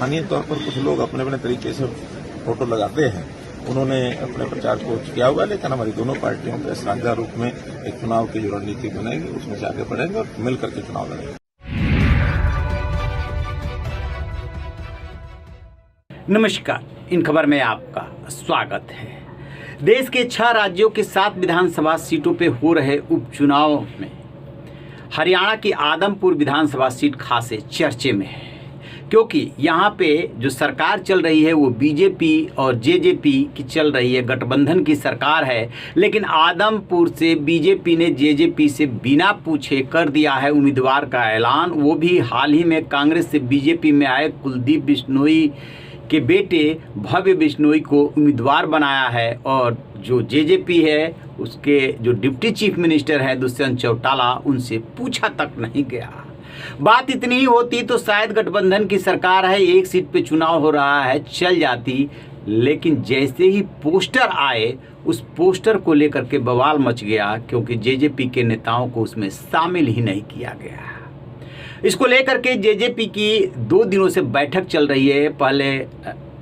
स्थानीय तौर पर कुछ लोग अपने अपने तरीके से फोटो लगाते हैं, उन्होंने अपने प्रचार को किया हुआ, लेकिन हमारी दोनों पार्टियों के साझा रूप में एक चुनाव की जो रणनीति बनेगी उसमें से आगे बढ़ेंगे और मिलकर के चुनाव लड़ेंगे। नमस्कार, इन खबर में आपका स्वागत है। देश के 6 राज्यों के 7 विधानसभा सीटों पे हो रहे उपचुनाव में हरियाणा की आदमपुर विधानसभा सीट खासे चर्चे में है, क्योंकि यहाँ पे जो सरकार चल रही है वो बीजेपी और जेजेपी की चल रही है, गठबंधन की सरकार है। लेकिन आदमपुर से बीजेपी ने जेजेपी से बिना पूछे कर दिया है उम्मीदवार का ऐलान। वो भी हाल ही में कांग्रेस से बीजेपी में आए कुलदीप बिश्नोई के बेटे भव्य बिश्नोई को उम्मीदवार बनाया है, और जो जेजेपी है उसके जो डिप्टी चीफ मिनिस्टर है दुष्यंत चौटाला, उनसे पूछा तक नहीं गया। बात इतनी ही होती तो शायद गठबंधन की सरकार है, एक सीट पे चुनाव हो रहा है, चल जाती। लेकिन जैसे ही पोस्टर आए उस पोस्टर को लेकर के बवाल मच गया, क्योंकि जेजेपी के नेताओं को उसमें शामिल ही नहीं किया गया। इसको लेकर के जेजेपी की 2 दिनों से बैठक चल रही है। पहले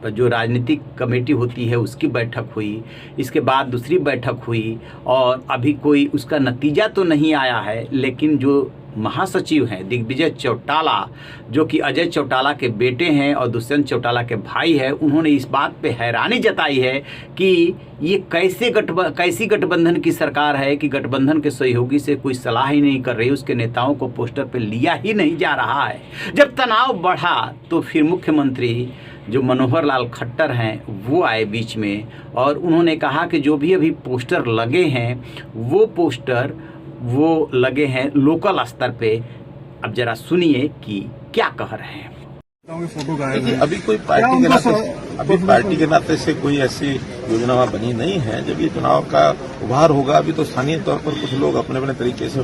जो राजनीतिक कमेटी होती है उसकी बैठक हुई, इसके बाद दूसरी बैठक हुई, और अभी कोई उसका नतीजा तो नहीं आया है। लेकिन जो महासचिव हैं दिग्विजय चौटाला, जो कि अजय चौटाला के बेटे हैं और दुष्यंत चौटाला के भाई हैं, उन्होंने इस बात पे हैरानी जताई है कि ये कैसी गठबंधन की सरकार है कि गठबंधन के सहयोगी से कोई सलाह ही नहीं कर रही, उसके नेताओं को पोस्टर पे लिया ही नहीं जा रहा है। जब तनाव बढ़ा तो फिर मुख्यमंत्री जो मनोहर लाल खट्टर हैं वो आए बीच में, और उन्होंने कहा कि जो भी अभी पोस्टर लगे हैं वो पोस्टर वो लगे हैं लोकल स्तर पे। अब जरा सुनिए कि क्या कह रहे हैं। अभी कोई पार्टी के नाते से कोई ऐसी योजना बनी नहीं है। जब ये चुनाव का उभार होगा, अभी तो स्थानीय तौर पर कुछ लोग अपने अपने तरीके से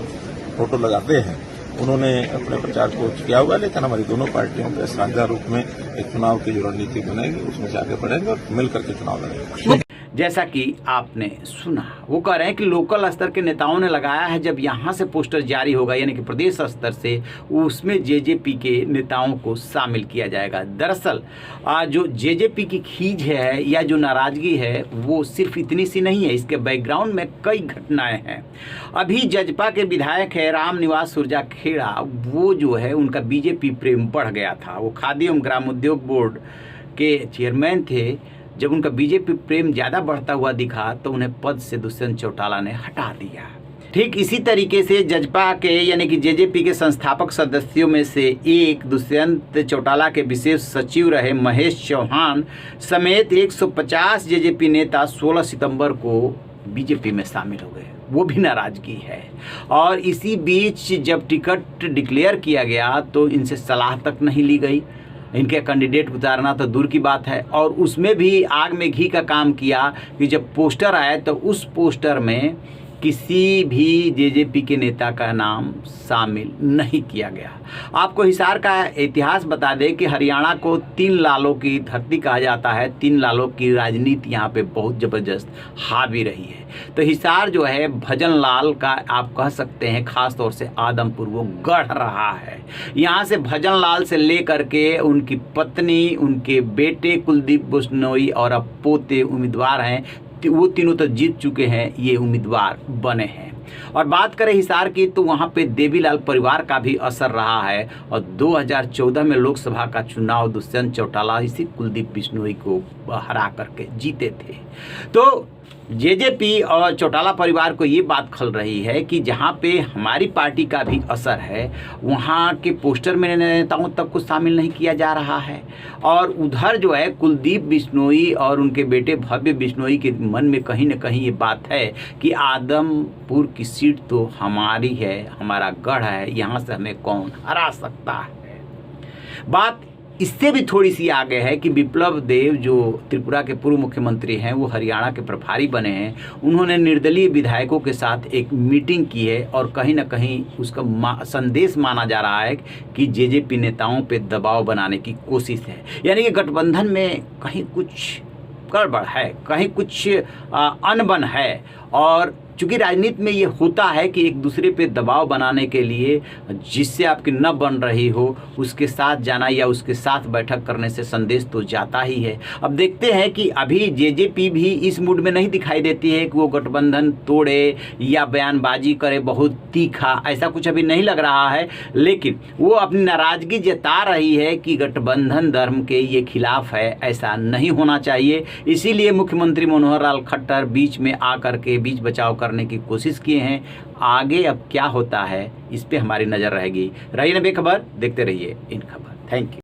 फोटो लगाते हैं, उन्होंने अपने प्रचार को किया हुआ, लेकिन हमारी दोनों पार्टियों के साझा रूप में एक चुनाव की जो रणनीति बनेगी उसमें से आगे बढ़ेंगे और मिलकर के चुनाव लड़ेंगे। जैसा कि आपने सुना, वो कह रहे हैं कि लोकल स्तर के नेताओं ने लगाया है, जब यहाँ से पोस्टर जारी होगा यानी कि प्रदेश स्तर से, उसमें जेजेपी के नेताओं को शामिल किया जाएगा। दरअसल जो जेजेपी की खींच है या जो नाराजगी है वो सिर्फ इतनी सी नहीं है, इसके बैकग्राउंड में कई घटनाएं हैं। अभी जजपा के विधायक है रामनिवास सुरजाखेड़ा, वो जो है उनका बीजेपी प्रेम बढ़ गया था। वो खादी एवं ग्रामोद्योग बोर्ड के चेयरमैन थे। जब उनका बीजेपी प्रेम ज़्यादा बढ़ता हुआ दिखा तो उन्हें पद से दुष्यंत चौटाला ने हटा दिया। ठीक इसी तरीके से जजपा के यानी कि जेजेपी के संस्थापक सदस्यों में से एक दुष्यंत चौटाला के विशेष सचिव रहे महेश चौहान समेत 150 जेजेपी नेता 16 सितंबर को बीजेपी में शामिल हो गए। वो भी नाराजगी है। और इसी बीच जब टिकट डिक्लेयर किया गया तो इनसे सलाह तक नहीं ली गई, इनके कैंडिडेट उतारना तो दूर की बात है। और उसमें भी आग में घी का काम किया कि जब पोस्टर आया तो उस पोस्टर में किसी भी जेजेपी के नेता का नाम शामिल नहीं किया गया। आपको हिसार का इतिहास बता दें कि हरियाणा को 3 लालों की धरती कहा जाता है। 3 लालों की राजनीति यहाँ पे बहुत ज़बरदस्त हावी रही है। तो हिसार जो है भजन लाल का आप कह सकते हैं, ख़ास तौर से आदमपुर वो गढ़ रहा है। यहाँ से भजन लाल से लेकर के उनकी पत्नी, उनके बेटे कुलदीप बिश्नोई और अब पोते उम्मीदवार हैं, वो तीनों तो जीत चुके हैं, ये उम्मीदवार बने हैं। और बात करें हिसार की तो वहाँ पे देवीलाल परिवार का भी असर रहा है। और 2014 में लोकसभा का चुनाव दुष्यंत चौटाला इसी कुलदीप बिश्नोई को हरा करके जीते थे। तो जेजेपी और चौटाला परिवार को ये बात खल रही है कि जहाँ पे हमारी पार्टी का भी असर है वहाँ के पोस्टर में नेताओं तक को शामिल नहीं किया जा रहा है। और उधर जो है कुलदीप बिश्नोई और उनके बेटे भव्य बिश्नोई के मन में कहीं ना कहीं ये बात है कि आदमपुर की सीट तो हमारी है, हमारा गढ़ है, यहाँ से हमें कौन हरा सकता है। बात इससे भी थोड़ी सी आगे है कि विप्लव देव जो त्रिपुरा के पूर्व मुख्यमंत्री हैं वो हरियाणा के प्रभारी बने हैं। उन्होंने निर्दलीय विधायकों के साथ एक मीटिंग की है और कहीं ना कहीं उसका संदेश माना जा रहा है कि जेजेपी नेताओं पे दबाव बनाने की कोशिश है। यानी कि गठबंधन में कहीं कुछ गड़बड़ है, कहीं कुछ अनबन है। और चूंकि राजनीति में ये होता है कि एक दूसरे पे दबाव बनाने के लिए जिससे आपकी न बन रही हो उसके साथ जाना या उसके साथ बैठक करने से संदेश तो जाता ही है। अब देखते हैं कि अभी जेजेपी भी इस मूड में नहीं दिखाई देती है कि वो गठबंधन तोड़े या बयानबाजी करे बहुत तीखा, ऐसा कुछ अभी नहीं लग रहा है, लेकिन वो अपनी नाराजगी जता रही है कि गठबंधन धर्म के ये खिलाफ है, ऐसा नहीं होना चाहिए। इसीलिए मुख्यमंत्री मनोहर लाल खट्टर बीच में आकर के बीच बचाव करने की कोशिश किए हैं। आगे अब क्या होता है इस पे हमारी नज़र रहेगी। रहिए बेखबर, देखते रहिए इन खबर। Thank you.